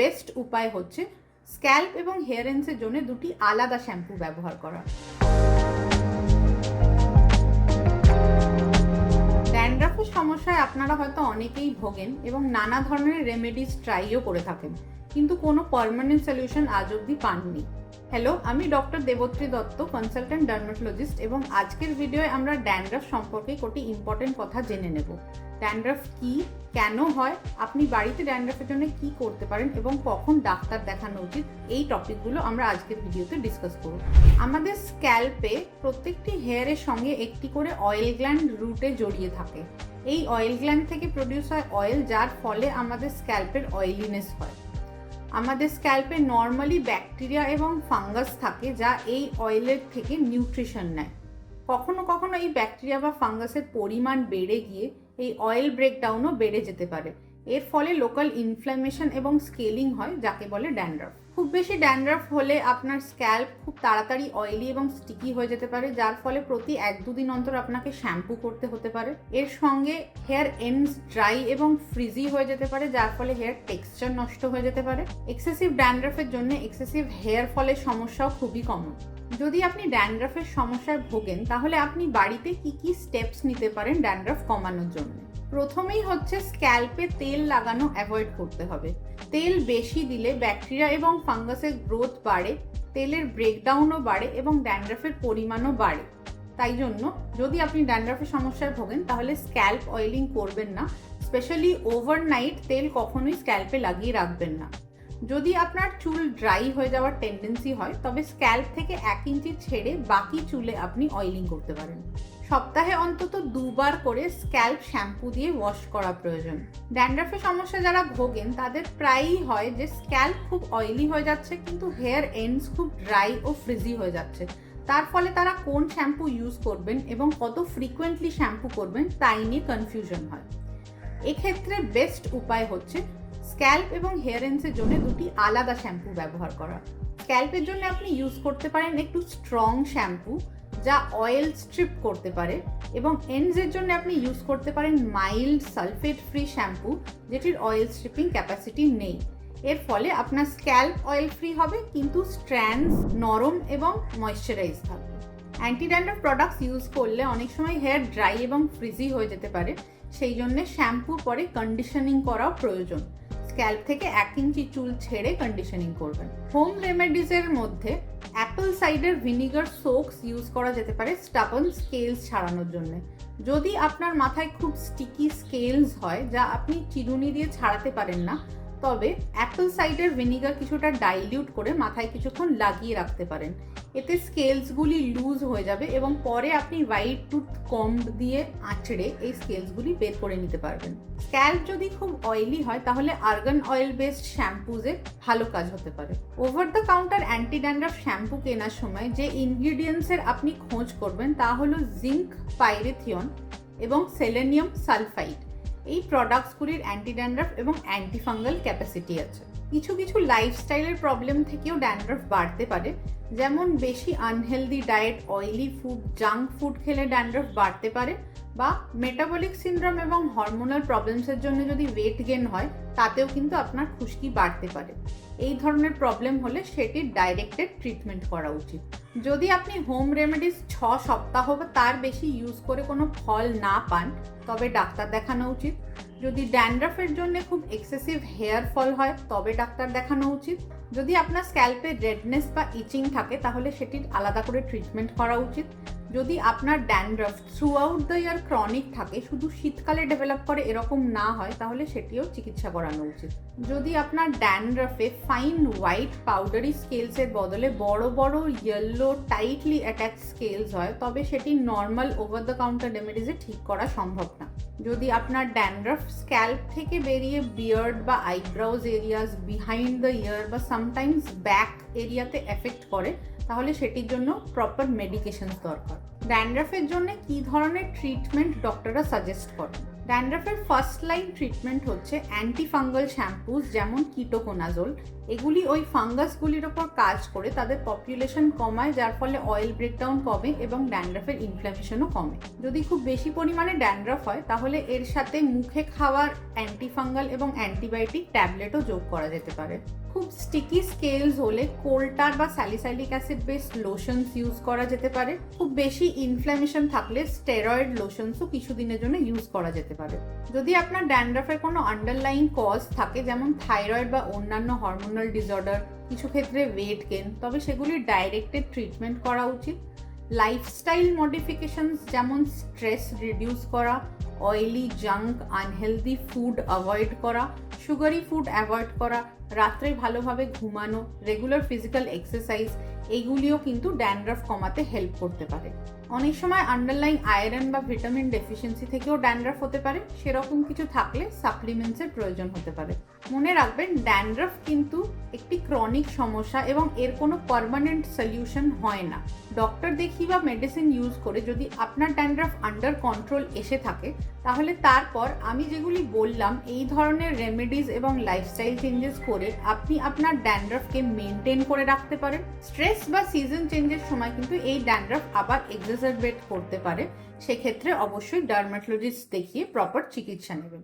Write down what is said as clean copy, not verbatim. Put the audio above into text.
Best উপায় হচ্ছে scalp এবং হেয়ার এন্ডসের জন্য দুটি আলাদা শ্যাম্পু ব্যবহার করা। ড্যান্ড্রাফের সমস্যায় আপনারা হয়তো অনেকেই ভোগেন এবং নানা ধরনের রেমেডিস ট্রাইও করে থাকেন, কিন্তু কোনো পার্মানেন্ট সলিউশন আজ অবধি পাননি। হ্যালো, আমি doctor Debatri Dutta, consultant dermatologist, এবং আজকের ভিডিওয়ে আমরা ড্যান্ড্রাফ সম্পর্কে কটি ইম্পর্টেন্ট কথা জেনে নেব। ড্যান্ড্রাফ কি, কেন হয়, আপনি বাড়িতে ড্যান্ড্রাফের জন্য কি করতে পারেন এবং কখন ডাক্তার দেখানো উচিত, এই টপিকগুলো আমরা আজকের ভিডিওতে ডিসকাস করব। আমাদের স্ক্যাল্পে প্রত্যেকটি হেয়ারের সঙ্গে একটি করে অয়েল গ্ল্যান্ড রুটে জড়িয়ে থাকে। এই অয়েল গ্ল্যান্ড থেকে প্রডিউস হয় অয়েল, যার ফলে আমাদের স্ক্যাল্পের অয়েলিনেস হয়। আমাদের স্ক্যাল্পে নর্মালি ব্যাকটেরিয়া এবং ফাঙ্গাস থাকে যা এই অয়েলের থেকে নিউট্রিশন নেয়। কখনো কখনো এই ব্যাকটেরিয়া বা ফাঙ্গাসের পরিমাণ বেড়ে গিয়ে এই অয়েল ব্রেকডাউনও বেড়ে যেতে পারে। এর ফলে লোকাল ইনফ্ল্যামেশন এবং স্কেলিং হয়, যাকে বলে ড্যান্ড্রাফ। খুব বেশি ড্যান্ড্রাফ হলে আপনার স্ক্যাল্প খুব তাড়াতাড়ি অয়েলি এবং স্টিকি হয়ে যেতে পারে, যার ফলে প্রতি 1-2 দিন অন্তর আপনাকে শ্যাম্পু করতে হতে পারে। এর সঙ্গে হেয়ার এন্ডস ড্রাই এবং ফ্রিজি হয়ে যেতে পারে, যার ফলে হেয়ার টেক্সচার নষ্ট হয়ে যেতে পারে। এক্সেসিভ ড্যান্ড্রাফের জন্য এক্সেসিভ হেয়ার ফলের সমস্যাও খুবই কমন। যদি আপনি ড্যান্ড্রাফের সমস্যায় ভোগেন, তাহলে আপনি বাড়িতে কি স্টেপস নিতে পারেন ড্যান্ড্রাফ কমানোর জন্য। প্রথমেই হচ্ছে স্ক্যাল্পে তেল লাগানো অ্যাভয়েড করতে হবে। তেল বেশি দিলে ব্যাকটেরিয়া এবং ফাঙ্গাসের গ্রোথ বাড়ে, তেলের ব্রেকডাউনও বাড়ে এবং ড্যান্ড্রাফের পরিমাণও বাড়ে। তাই জন্য যদি আপনি ড্যান্ড্রাফের সমস্যায় ভোগেন, তাহলে স্ক্যাল্প অয়েলিং করবেন না। স্পেশালি ওভারনাইট তেল কখনোই স্ক্যাল্পে লাগিয়ে রাখবেন না। যদি আপনার চুল ড্রাই হয়ে যাওয়ার টেন্ডেন্সি হয়, তবে স্ক্যাল্প থেকে 1 ইঞ্চি ছেড়ে বাকি চুলে আপনি অয়েলিং করতে পারেন। সপ্তাহে অন্তত 2 বার করে স্ক্যাল্প শ্যাম্পু দিয়ে ওয়াশ করা প্রয়োজন। ড্যান্ড্রাফের সমস্যা যারা ভোগেন, তাদের প্রায়ই হয় যে স্ক্যাল্প খুব অয়েলি হয়ে যাচ্ছে, কিন্তু হেয়ার এন্ডস খুব ড্রাই ও ফ্রিজি হয়ে যাচ্ছে। তার ফলে তারা কোন শ্যাম্পু ইউজ করবেন এবং কত ফ্রিকোয়েন্টলি শ্যাম্পু করবেন তাই নিয়ে কনফিউশন হয়। এক্ষেত্রে বেস্ট উপায় হচ্ছে স্ক্যাল্প এবং হেয়ার এন্ডসের জন্য দুটি আলাদা শ্যাম্পু ব্যবহার করা। স্ক্যাল্পের জন্য আপনি ইউজ করতে পারেন একটু স্ট্রং শ্যাম্পু যা অয়েল স্ট্রিপ করতে পারে, এবং এন্ডসের জন্য আপনি ইউজ করতে পারেন মাইল্ড সালফেট ফ্রি শ্যাম্পু, যেটির অয়েল স্ট্রিপিং ক্যাপাসিটি নেই। এর ফলে আপনার স্ক্যাল্প অয়েল ফ্রি হবে, কিন্তু স্ট্র্যান্ডস নরম এবং ময়েশ্চারাইজ থাকবে। অ্যান্টি ড্যান্ড্রাফ প্রোডাক্টস ইউজ করলে অনেক সময় হেয়ার ড্রাই এবং ফ্রিজি হয়ে যেতে পারে, সেই জন্য শ্যাম্পুর পরে কন্ডিশনিং করাও প্রয়োজন। স্ক্যাল্প থেকে 1 ইঞ্চি চুল ছেড়ে কন্ডিশনিং করবেন। হোম রেমেডিজের মধ্যে অ্যাপল সাইডার ভিনিগার সোকস ইউজ করা যেতে পারে স্টাবন স্কেলস ছাড়ানোর জন্য। যদি আপনার মাথায় খুব স্টিকি স্কেলস হয় যা আপনি চিরুনি দিয়ে ছাড়াতে পারেন না, তবে অ্যাপল সাইডার ভিনিগার কিছুটা ডাইলিউট করে মাথায় কিছুক্ষণ লাগিয়ে রাখতে পারেন। এতে স্কেলসগুলি লুজ হয়ে যাবে এবং পরে আপনি হোয়াইট টুথ কম্ব দিয়ে আঁচড়ে এই স্কেলসগুলি বের করে নিতে পারবেন। স্ক্যাল্প যদি খুব অয়েলি হয়, তাহলে আর্গান অয়েল বেসড শ্যাম্পুজে ভালো কাজ হতে পারে। Over the counter anti dandruff shampoo কেনার সময় যে ইনগ্রিডিয়েন্টসের আপনি খোঁজ করবেন তা হলো জিঙ্ক, পাইরেথিয়ন এবং সেলেনিয়াম সালফাইড। এই প্রোডাক্টসগুলির অ্যান্টি ড্যান্ড্রাফ এবং অ্যান্টিফাঙ্গাল ক্যাপাসিটি আছে। কিছু লাইফস্টাইলের প্রবলেম থেকেও ড্যান্ড্রাফ বাড়তে পারে, যেমন বেশি unhealthy diet, oily food, junk food খেলে ড্যান্ড্রাফ বাড়তে পারে, বা মেটাবলিক সিনড্রোম এবং হরমোনাল প্রবলেমসের জন্য যদি ওয়েট গেন হয়, তাতেও কিন্তু আপনার খুশকি বাড়তে পারে। এই ধরনের প্রবলেম হলে সেটির ডাইরেক্টেড ট্রিটমেন্ট করা উচিত। যদি আপনি হোম রেমেডিস 6 সপ্তাহ বা তার বেশি ইউজ করে কোনো ফল না পান, তবে ডাক্তার দেখানো উচিত। যদি ড্যান্ড্রাফের জন্য খুব এক্সেসিভ হেয়ার ফল হয়, তবে ডাক্তার দেখানো উচিত। যদি আপনার স্ক্যাল্পে রেডনেস বা ইচিং থাকে, তাহলে সেটির আলাদা করে ট্রিটমেন্ট করা উচিত। যদি আপনার dandruff through out the year chronic থাকে, শুধু শীতকালে ডেভেলপ করে এরকম না হয়, তাহলে সেটিও চিকিৎসা করানো উচিত। যদি আপনার ড্যান্ড্রাফে ফাইন হোয়াইট পাউডারি স্কেলসের বদলে বড় বড় ইয়েলো টাইটলি অ্যাটাচ স্কেলস হয়, তবে সেটি নর্মাল ওভার দ্য কাউন্টার রেমেডিজে ঠিক করা সম্ভব না। যদি আপনার ড্যান্ড্রাফ স্ক্যাল্প থেকে বেরিয়ে বিয়ার্ড বা eyebrows areas, behind the year বা সামটাইমস ব্যাক এরিয়াতে এফেক্ট করে, তাহলে সেটির জন্য প্রপার মেডিকেশনস দরকার। ড্যান্ড্রাফের জন্য কী ধরনের ট্রিটমেন্ট ডক্টররা সাজেস্ট করেন? ড্যান্ড্রাফের ফার্স্ট লাইন ট্রিটমেন্ট হচ্ছে অ্যান্টিফাঙ্গাল শ্যাম্পুস যেমন কিটোকোনাজোল। এগুলি ওই ফাঙ্গাসগুলির ওপর কাজ করে তাদের পপুলেশন কমায়, যার ফলে অয়েল ব্রেকডাউন কমে এবং ড্যান্ড্রাফের ইনফ্ল্যামেশনও কমে। যদি খুব বেশি পরিমাণে ড্যান্ড্রাফ হয় তাহলে এর সাথে মুখে খাওয়ার অ্যান্টিফাঙ্গাল এবং অ্যান্টিবায়োটিক ট্যাবলেটও যোগ করা যেতে পারে। খুব স্টিকি স্কেলস হলে কোলটার বা স্যালিসাইলিক অ্যাসিড বেসড লোশনস ইউজ করা যেতে পারে। খুব বেশি ইনফ্ল্যামেশন থাকলে স্টেরয়েড লোশনসও কিছুদিনের জন্য ইউজ করা যেতে পারে। যদি আপনার ড্যান্ড্রাফের কোনো আন্ডারলাইং কজ থাকে, যেমন থাইরয়েড বা অন্যান্য হরমোনাল ডিসঅর্ডার, কিছু ক্ষেত্রে ওয়েট গেন, তবে সেগুলি ডাইরেক্টেড ট্রিটমেন্ট করা উচিত। লাইফস্টাইল মডিফিকেশনস যেমন স্ট্রেস রিডিউস করা, oily junk unhealthy food avoid করা, সুগারি ফুড অ্যাভয়েড করা, রাত্রে ভালোভাবে ঘুমানো, রেগুলার ফিজিক্যাল এক্সারসাইজ, এইগুলিও কিন্তু ড্যান্ড্রাফ কমাতে হেল্প করতে পারে। অনেক সময় আন্ডারলাইং আয়রন বা ভিটামিন ডেফিসিয়েন্সি থেকেও ড্যান্ড্রাফ হতে পারে, সেরকম কিছু থাকলে সাপ্লিমেন্টসের প্রয়োজন হতে পারে। মনে রাখবেন, ড্যান্ড্রাফ কিন্তু একটি ক্রনিক সমস্যা এবং এর কোনো পার্মানেন্ট সলিউশন হয় না। ডক্টর দেখিয়ে বা মেডিসিন ইউজ করে যদি আপনার ড্যান্ড্রাফ আন্ডার কন্ট্রোল এসে থাকে, তাহলে তারপর আমি যেগুলি বললাম এই ধরনের রেমেডিজ এবং লাইফস্টাইল চেঞ্জেস করে আপনি আপনার ড্যান্ড্রাফকে মেনটেন করে রাখতে পারেন। স্ট্রেস বা সিজন চেঞ্জের সময় কিন্তু এই ড্যান্ড্রাফ আবার এক্সাজারবেট করতে পারে, সেক্ষেত্রে অবশ্যই ডার্মাটোলজিস্ট দেখিয়ে প্রপার চিকিৎসা নেবেন।